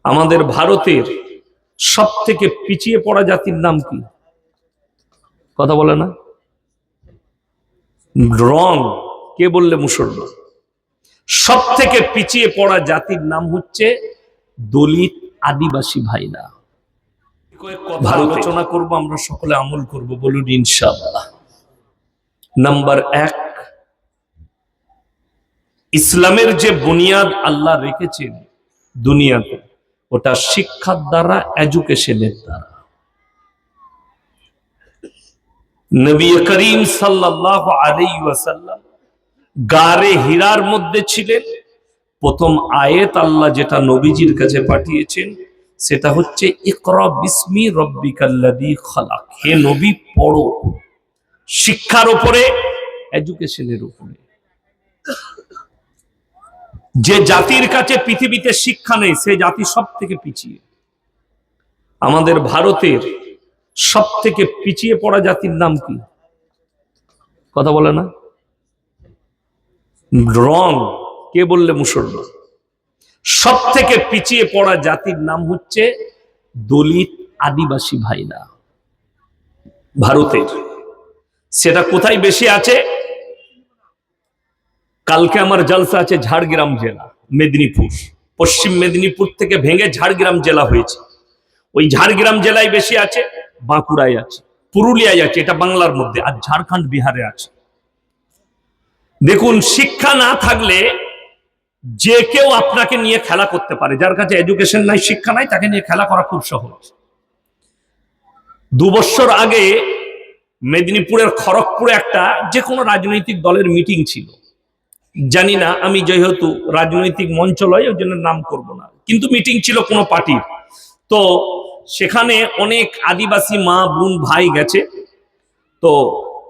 আমাদের ভারতের সব থেকে পিছিয়ে পড়া জাতির নাম কি? কথা বলে না? রং। কে বললে? মুসলমান। সব থেকে পিছিয়ে পড়া জাতির নাম হচ্ছে দলিত আদিবাসী ভাইরা। আলোচনা করব, আমরা সকলে আমল করব, বলুন ইনশাআল্লাহ। নাম্বার 1, ইসলামের যে বুনিয়াদ আল্লাহ রেখেছেন দুনিয়াতে, ওটা শিক্ষার দ্বারা, এডুকেশনের দ্বারা। নবী করিম সাল্লাল্লাহু আলাইহি ওয়াসাল্লাম গারে হীরার মধ্যে ছিলেন। প্রথম আয়াত আল্লাহ যেটা নবীজির কাছে পাঠিয়েছেন সেটা হচ্ছে ইকরা বিসমি রাব্বিকাল্লাযী খালাক। হে নবী, পড়ো। শিক্ষার উপরে, এডুকেশনের উপরে। যে জাতির কাছে পৃথিবীতে শিক্ষা নেই সে জাতি সব থেকে পিছিয়ে। আমাদের ভারতের সব থেকে পিছিয়ে পড়া জাতির নাম কি? কথা বলে না? রং। কে বললে? মুসলমান। সব থেকে পিছিয়ে পড়া জাতির নাম হচ্ছে দলিত আদিবাসী ভাইরা ভারতের। সেটা কোথায় বেশি আছে? কালকে আমার জলসা আছে ঝাড়গ্রাম জেলা, মেদিনীপুর। পশ্চিম মেদিনীপুর থেকে ভেঙে ঝাড়গ্রাম জেলা হয়েছে। ওই ঝাড়গ্রাম জেলায় বেশি আছে, বাঁকুড়ায় আছে, পুরুলিয়ায় আছে, এটা বাংলার মধ্যে, আর ঝাড়খণ্ড বিহারে আছে। দেখুন, শিক্ষা না থাকলে যে কেউ আপনাকে নিয়ে খেলা করতে পারে। যার কাছে এডুকেশন নাই, শিক্ষা নাই, তাকে নিয়ে খেলা করা খুব সহজ। 2 বছর আগে মেদিনীপুরের খড়গপুরে একটা যে কোনো রাজনৈতিক দলের মিটিং ছিল। জানি না, আমি যেহেতু রাজনৈতিক মঞ্চ লয় ওই জন্য নাম করব না, কিন্তু মিটিং ছিল কোনো পার্টির। তো সেখানে অনেক আদিবাসী মা, বোন, ভাই গেছে। তো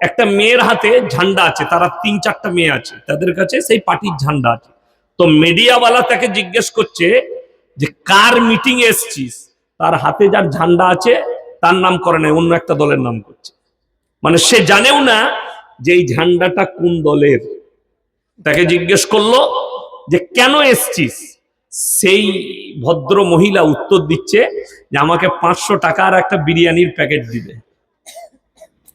একটা মেয়ের হাতে ঝান্ডা আছে, তারা 3-4টা মেয়ে আছে, তাদের কাছে সেই পার্টির ঝান্ডা আছে। তো মিডিয়াওয়ালা তাকে জিজ্ঞেস করছে যে কার মিটিং এ এসছিস? তার হাতে যার ঝান্ডা আছে তার নাম করে নাই, অন্য একটা দলের নাম করছে। মানে সে জানেও না যে এই ঝান্ডাটা কোন দলের। তাকে জিজ্ঞেস করলো যে কেন এসছিস? সেই ভদ্র মহিলা উত্তর দিচ্ছে যে আমাকে 500 টাকা আর একটা বিরিয়ানির প্যাকেট দিবে।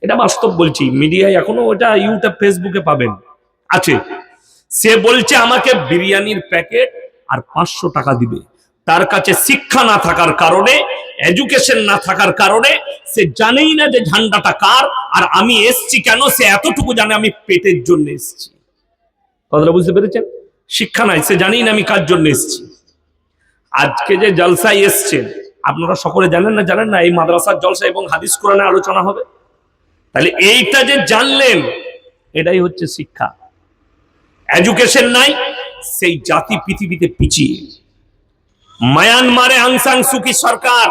এটা বাস্তব বলছি, মিডিয়ায় এখনো ওটা ইউটিউব ফেসবুকে পাবেন, আছে। সে বলছে আমাকে বিরিয়ানির প্যাকেট আর 500 টাকা দিবে। তার কাছে শিক্ষা না থাকার কারণে, এডুকেশন না থাকার কারণে সে জানেই না যে ঝান্ডাটা কার আর আমি এসছি কেন। সে এতটুকু জানে আমি পেটের জন্য এসছি। কথাটা বুঝতে পেরেছেন? শিক্ষা নাই, সে জানেই না আমি কার জন্য এসছি। আজকে যে জলসায় এসছেন আপনারা সকলে জানেন না? জানেন না এই মাদ্রাসার জলসা এবং হাদিস কোরআনে আলোচনা হবে। তাহলে এইটা যে জানলেন, এটাই হচ্ছে শিক্ষা। এডুকেশন নাই, সেই জাতি পৃথিবীতে পিছিয়ে। মায়ানমারে আং সান সুকি সরকার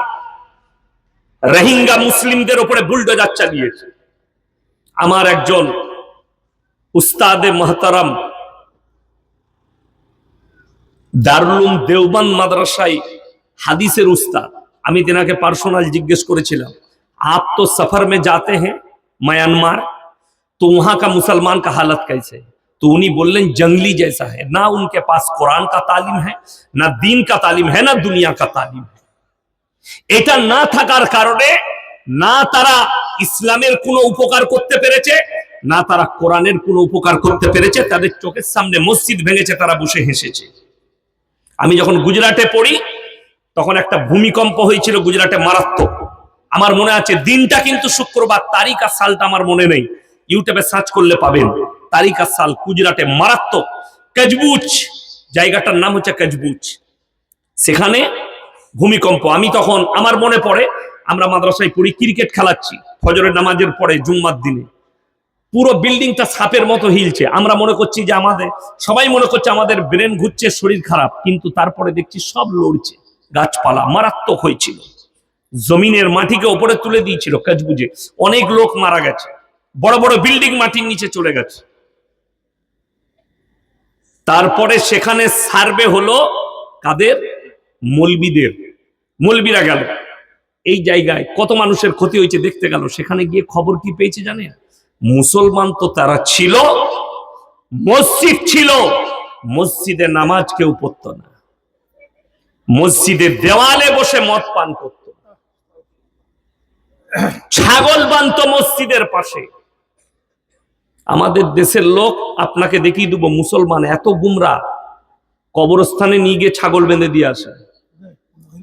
রোহিঙ্গা মুসলিমদের উপরে বুলডোজার চালিয়েছে। আমার একজন উস্তাদে মুহতারাম দারুল উলুম দেওবন্দ মাদ্রাসায় হাদিসের উস্তাদ, আমি তেনাকে পার্সোনাল জিজ্ঞেস করেছিলাম, आप तो सफर में जाते हैं म्यांमार, तो वहां का मुसलमान का हालत कैसे? तो उन्हीं बोलने जंगली जैसा है, ना उनके पास कुरान का तालीम है, ना दीन का तालीम है, ना दुनिया का तालीम है। এটা না থাকার কারণে না তারা ইসলামের কোনো উপকার করতে পেরেছে, না তারা কোরআনের কোনো উপকার করতে পেরেছে। তাদের চোখের সামনে মসজিদ ভেঙেছে, তারা বসে হেসেছে। আমি যখন গুজরাটে পড়ি তখন একটা ভূমিকম্প হয়েছিল গুজরাটে, মারাত্মক। আমার মনে আছে দিনটা কিন্তু শুক্রবার, তারিখ আর সালটা আমার মনে নেই, ইউটিউবে সার্চ করলে পাবেন তারিখ আর সাল। গুজরাটে মারাত্মক, কচবুজ জায়গাটার নাম হচ্ছে কচবুজ, সেখানে ভূমিকম্প। আমি তখন, আমার মনে পড়ে, আমরা মাদ্রাসায় পড়ি, ক্রিকেট খেলাচ্ছি ফজরের নামাজের পরে জুম্মার দিনে। পুরো বিল্ডিংটা সাপের মতো হিলছে। আমরা মনে করছি যে সবাই মনে করছে আমাদের ব্রেন ঘুরছে, শরীর খারাপ, কিন্তু তারপরে দেখছি সব লড়ছে। গাছপালা মারাত্মক হয়েছিল, জমিনের মাটিকে উপরে তুলে দিয়েছিল কচবুজে। অনেক লোক মারা গেছে, বড় বড় বিল্ডিং মাটির নিচে চলে গেছে। তারপরে সেখানে সার্ভে হলো কাদের? মৌলবীদের। মৌলবীরা গেল এই জায়গায় কত মানুষের ক্ষতি হয়েছে দেখতে গেল। সেখানে গিয়ে খবর কি পেয়েছে জানেন? মুসলমান তো তারা ছিল, মসজিদ ছিল, মসজিদে নামাজ কেউ পড়তো না। মসজিদের দেওয়ালে বসে মদ পান করত, ছাগল বাঁধত মসজিদের পাশে। আমাদের দেশের লোক, আপনাকে দেখিয়ে দেবো, মুসলমান এত গুমরা, কবরস্থানে নিয়ে গিয়ে ছাগল বেঁধে দিয়ে আসে।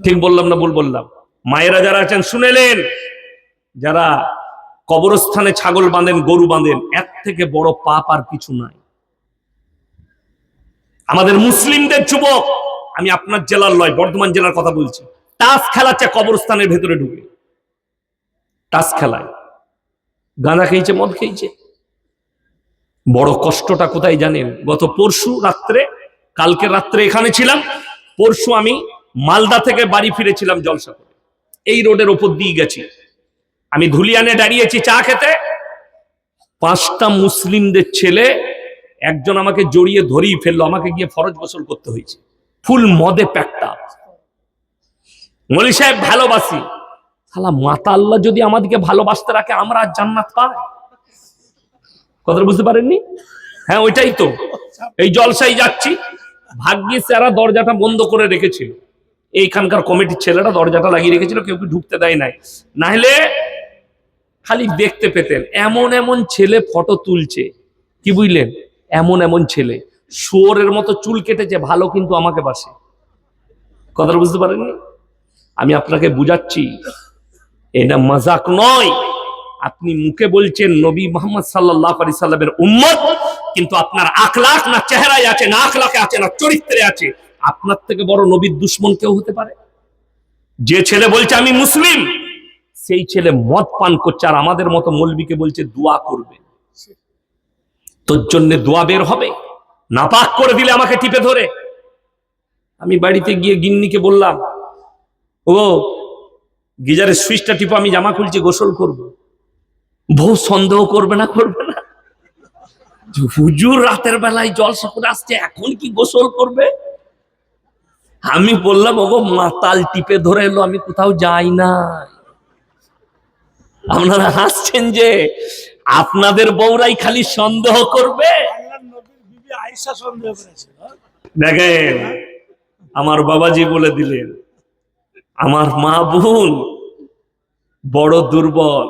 ঠিক বললাম না ভুল বললাম? মায়েরা যারা আছেন শুনেলেন, যারা কবরস্থানে ছাগল বাঁধেন, গরু বাঁধেন, এর থেকে বড় পাপ আর কিছু নাই। আমাদের মুসলিমদের যুবক, আমি আপনার জেলার নয়, বর্ধমান জেলার কথা বলছি, তাস খেলাচ্ছে কবরস্থানের ভেতরে ঢুকে, তাস খেলায়, গাঁজা খেয়েছে, মদ খেয়েছে। বড় কষ্টটা কোথায় জানেন? গত পরশু রাত্রে, কালকে রাত্রে এখানে ছিলাম, পরশু আমি মালদা থেকে বাড়ি ফিরেছিলাম জলসা করে, এই রোডের ওপর দিয়ে গেছি, আমি ধুলিয়ানে দাঁড়িয়েছি চা খেতে, 5টা মুসলিমদের ছেলে, একজন আমাকে জড়িয়ে ধরেই ফেললো, আমাকে গিয়ে ফরজ গোসল করতে হয়েছে, ফুল মদে প্যাকটা। মৌলী সাহেব ভালোবাসি, শালা মাতা আল্লাহ যদি আমাদেরকে ভালোবাসতে রাখে, আমরা আর জান্নাত পাই? কথা বুঝতে পারেননি? হ্যাঁ ওইটাই তো। এই জলসাই যাচ্ছি, ভাগ্যিস এরা দরজাটা বন্ধ করে রেখেছিল, এইখানকার কমিটির ছেলেরা দরজাটা লাগিয়ে রেখেছিল, কেউ কি ঢুকতে দেয় নাই, নাহলে খালি দেখতে পেতেন। এমন এমন ছেলে ফটো তুলছে, কি বুঝলেন, এমন এমন ছেলে, শুয়োরের মতো চুল কেটেছে, ভালো কিন্তু আমাকে বাসে। কথা বুঝতে পারেননি? আমি আপনাকে বুঝাচ্ছি, এটা মজাক নয়। আপনি মুখে বলছেন নবী মুহাম্মদ সাল্লাল্লাহু আলাইহি সাল্লামের উম্মত, কিন্তু আপনার আখলাক না চেহারায় আছে, না আখলাকে আছে, না চরিত্রে আছে। আপনার থেকে বড় নবীর দুশমন কেউ হতে পারে? যে ছেলে বলছে আমি মুসলিম, সেই ছেলে মদ পান করছে, আর আমাদের মতো মৌলবীকে বলছে দোয়া করবে, তোর জন্য দোয়া বের হবে, নাপাক করে দিলে আমাকে টিপে ধরে। আমি বাড়িতে গিয়ে গিন্নিকে বললাম, ও গিজারের সুইচটা টিপো, আমি জামা খুলছি, গোসল করব। বউ সন্দেহ করবে না? করবে না? হুজুর রাতের বেলায় জলসা করে আসছে, এখন কি গোসল করবে? আমি বললাম, ওগো মাতাল টিপে ধরে এলো, আমি কোথাও যাই না। আপনারা হাসছেন যে আপনাদের বউরাই খালি সন্দেহ করবে। দেখেন, আমার বাবাজি বলে দিলেন, আমার মা বোন বড় দুর্বল।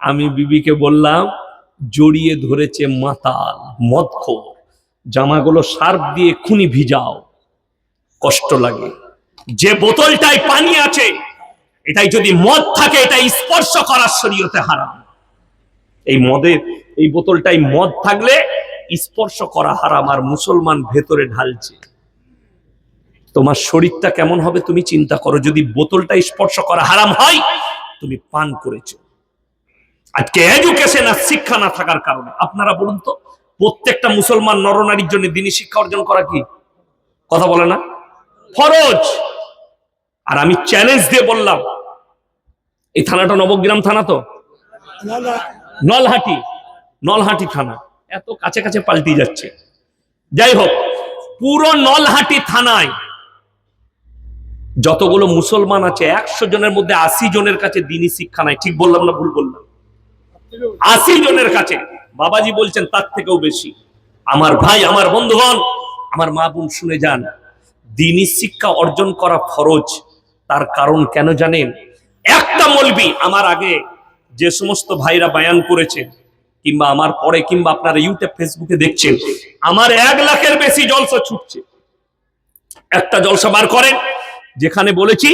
আমি বিবিকে বললাম, জড়িয়ে ধরেছে মাতাল মদখোর, জামাগুলো সার্ফ দিয়ে খুনি ভিজাও, কষ্ট লাগে। যে বোতলটায় পানি আছে, এটাই যদি মদ থাকে, এটা স্পর্শ করার শরীয়তে হারাম। এই মদের, এই বোতলটাই মদ থাকলে স্পর্শ করা হারাম, আর মুসলমান ভেতরে ঢালছে। তোমার শরীরটা কেমন হবে তুমি চিন্তা করো, যদি বোতলটা স্পর্শ করা হারাম হয়, তুমি পান করেছো। আজকে এডুকেশন আর শিক্ষা না থাকার কারণে, আপনারা বলুন তো, প্রত্যেকটা মুসলমান নরনারীর জন্য দিনী শিক্ষা অর্জন করা কি কথা বলে না? ফরজ। আর আমি চ্যালেঞ্জ দিয়ে বললাম, এই থানাটা নবগ্রাম থানা তো, নলহাটি থানা, এত কাছে কাছে পাল্টে যাচ্ছে। যাই হোক, পুরো নলহাটি থানায় যতগুলো মুসলমান আছে, 100 জনের মধ্যে 80 জনের কাছে দিনী শিক্ষা নাই। ঠিক বললাম না ভুল বললাম? 80 জনের কাছে। বাবাজি বলছেন তার থেকেও বেশি। আমার ভাই, আমার বন্ধুগণ, আমার মা বোন শুনে যান, দিনী শিক্ষা অর্জন করা ফরজ। তার কারণ কেন জানেন? একটা মৌলবি, আমার আগে যে সমস্ত ভাইরা বায়ান করেছেন, কিংবা আমার পরে, কিংবা আপনারা ইউটিউব ফেসবুকে দেখছেন, আমার 1 লাখের বেশি জলসা ছুটছে। একটা জলসা বার করেন যেখানে বলেছি,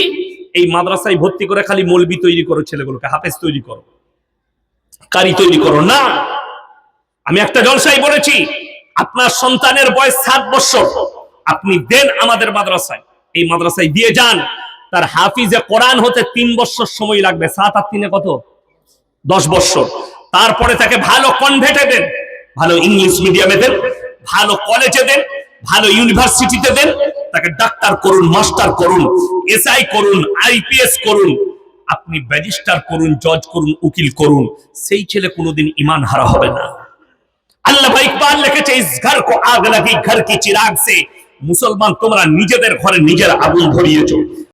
এই মাদ্রাসায় ভর্তি করে খালি মৌলবি তৈরি করো, ছেলেগুলোকে হাফেজ তৈরি করো, কারি তৈরি করো না। আমি একটা জলসায় বলেছি, আপনার সন্তানের বয়স 7 বছর, আপনি দেন আমাদের মাদ্রাসায়, এই মাদ্রাসায় দিয়ে যান। তার হাফিজে কোরআন হতে 3 বছর সময় লাগবে। 7 আর 3 কত? 10 বছর। তারপরে তাকে ভালো কনভেন্টে দেন, ভালো ইংলিশ মিডিয়ামে দেন, ভালো কলেজে দেন, ভালো ইউনিভার্সিটিতে দেন, তাকে ডাক্তার করুন, মাস্টার করুন, এসআই করুন, আইপিএস করুন, আপনি ব্যারিস্টার করুন, জজ করুন, উকিল করুন, সেই ছেলে কোনোদিন ঈমান হারা হবে না। আল্লামা ইকবাল লিখেছে, ইস ঘর কো আগ লাগি ঘর কি চিরাগ সে। মুসলমান, তোমরা নিজেদের ঘরে নিজের আগুন ধরিয়েছো।